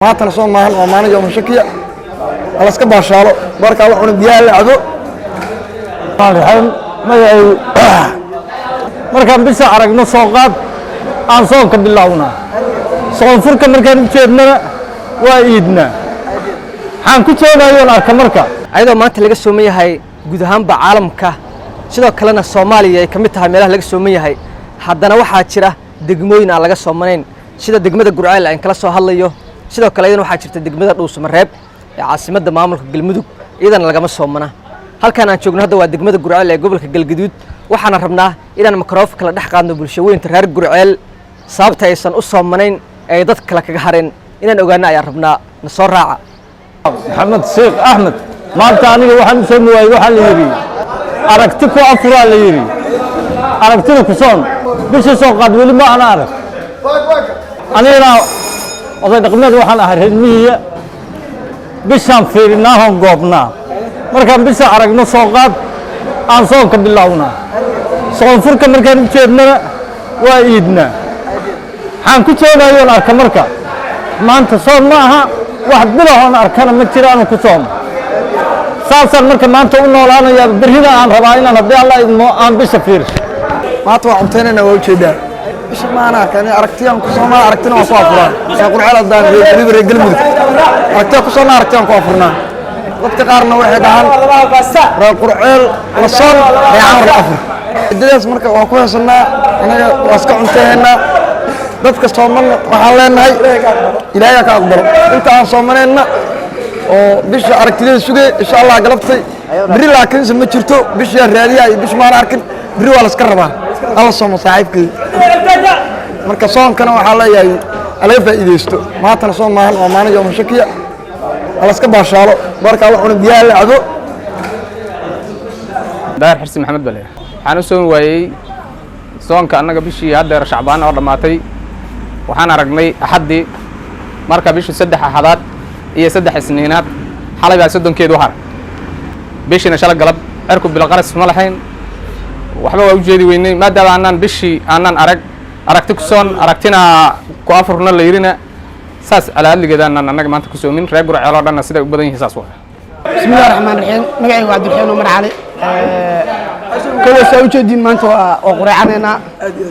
ما تنسون معهن وما نجوا مشكية على سكب هالشارع بارك الله عنهم بيا اللي عدو الحين ما يعي مركب بس عرقنا سوقات عن سوق باللهونا سوق فرق مركب بتشيرنا وإيدنا حن كتير أيون أركمركا أيضا ما أنت لقى السومية هاي جودهم بعالم كه سيدا كلنا الصومالية كمتها ميله لقى السومية هاي حدنا واحد شرا دقموين على لقى الصومالين سيدا دقمة الجرعال إن كلا سو هالليو sidoo kale idin waxaa jirta degmada Dhuusamareeb ee caasimadda maamulka Galmudug idan laga soomana halkaan aan joogno hadda waa degmada Gurceel ee gobolka Galgaduud waxaan rabnaa inaan makroofka kala dhex qaadno bulshooyinka reer Gurceel sababta aysan u soomanayn ee dad kale kaga hareen inaan ogaano ayaan rabnaa na soo raaca Maxamed Sheekh Ahmed maanta aniga waxaan soo muwaay waxa la yiri aragti ku afura la yiri aragtida ku soon bisha soo qaad wali ma ana arag aniga oday dhaqameed waxaan ahay reermihiya bishaan fiirinaa goobnaa markaan bisha aragno soo qaad aan soo ka bilawnaa soo furka markaan jeednana waa iidna waxaan ku joogayoon arka marka maanta soo ma aha wax bilahoon arkana ma jiraan ku soom saasan marka maanta u noolaanaya birrida aan rabaa inaan haddii Allah idmo aan bisha fiirsho maanta waa cunteynayna waa ujeedaa إيش ما أنا كان أركتيان كوسونا أركتنا وقافرنا يقول على الدان يجيب رجل مد أركتيان كوسونا أركتيان وقافرنا وقت قارنا واحد عن القرعيل والصون يعمر الأفر الدنيا مركب وأكون سنا أنا واسكع انتهينا ضدك صومنا وحلينا هاي إلهي كأقبل أنت عن صومنا وبيش أركتيان سوق إن شاء الله قلبتي بري لكن سمعتشرتو بيش الرياضية بيش ما أركن بري ولا سكربها الله صوم صاحبك marka soonkana waxa la yahay alaga faa'iideysto maanta soon maahan oo maanayo mushakiya ala iska baashaalo barka Allah cunug biyaa la cado daar xirsi maxamed bale waxaan u soo waayay soonka annaga bishii hadda shacbaan oo dhamaatay waxaan aragnay axadii marka bishii 3 axadaad iyo 3 isniinaad xalay baa 3keedu har bishina shala galab erku bil qaras ma lahayn waxba waa u jeedi weynay maadaama aanan bishii aanan aragti ku soon aragtina ku afurna la yirina saas alaadligeedaan annaga maanta ku soomin reer Gurceel oo dhan sida u badan yihiin saas waa bismillaahir rahmaanir rahiim magacaygu waa Abdulxeen Umar Cali kala soo jeedin maanta oo quraacana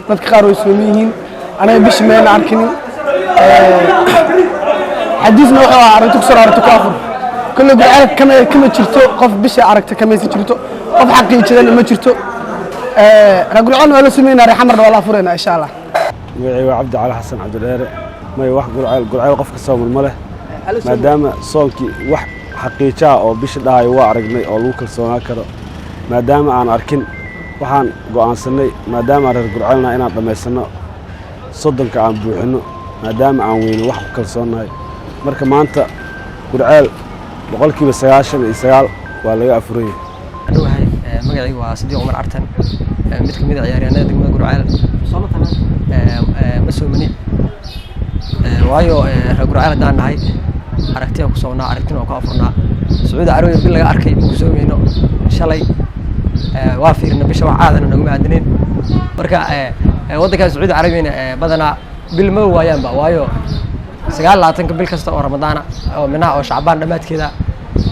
dadka qaar way soomiyihiin anaga bish meena arkin xadiisna waxa aragti ku soo aragti ku afur kullu Gurceel kama jirto qof bish aragti kama jirto qof xaqiijidan ma jirto رجل ولا سمينا رح مرة ولا فرنا إن شاء الله. وعي عبد على حسن عبد الهادي ما يوح قرعة وقف كسام المله ما دام صومك وح حقيقة أو بيش ده يوارجني أو لوكل صونا كذا ما دام أنا أركن وحن قان سنة ما دام على قرعنا أنا لما سنة صدق عن بوحنا ما دام عن وين وح كل صونا مركب ما أنت قرعة بقولك بس عشان يسال ولا يأفريه. magacaygu waa Sidiiq Umar Artan mid ka mid ah ciyaaryahanada degmada Gurceel ma soomani waayo reer Gurceel hadaan nahay aragtiya ku soonaa aragtina ku afurnaa Sacuudi Carabiya bil laga arkay ku soomeyno shalay waa fiirna bisha wax aadan nagu maadineen marka wadanka Sacuudi Carabiya badana bil ma waayaan ba waayo 29 bil kasta oo Ramadaan oo minaa oo Shacbaan dhamaadkeeda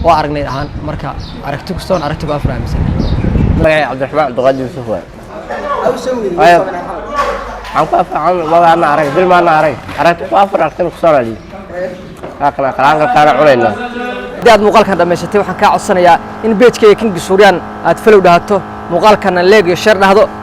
waa aragnay ahaan marka aragti ku soon aragti ku afraamsan magacay Cabdiraxmaan Abdulqaadir Yuusuf waaye aan ku afaan magaana arag bil ma arag aragti ku afar aragti ku soo raali kana qaran culayna dad muuqaalkan dhameysatay waxaan ka codsanayaa in page-kayga King Suuriyan aad follow dhahato muuqaalkan leeg iyo share dhahdo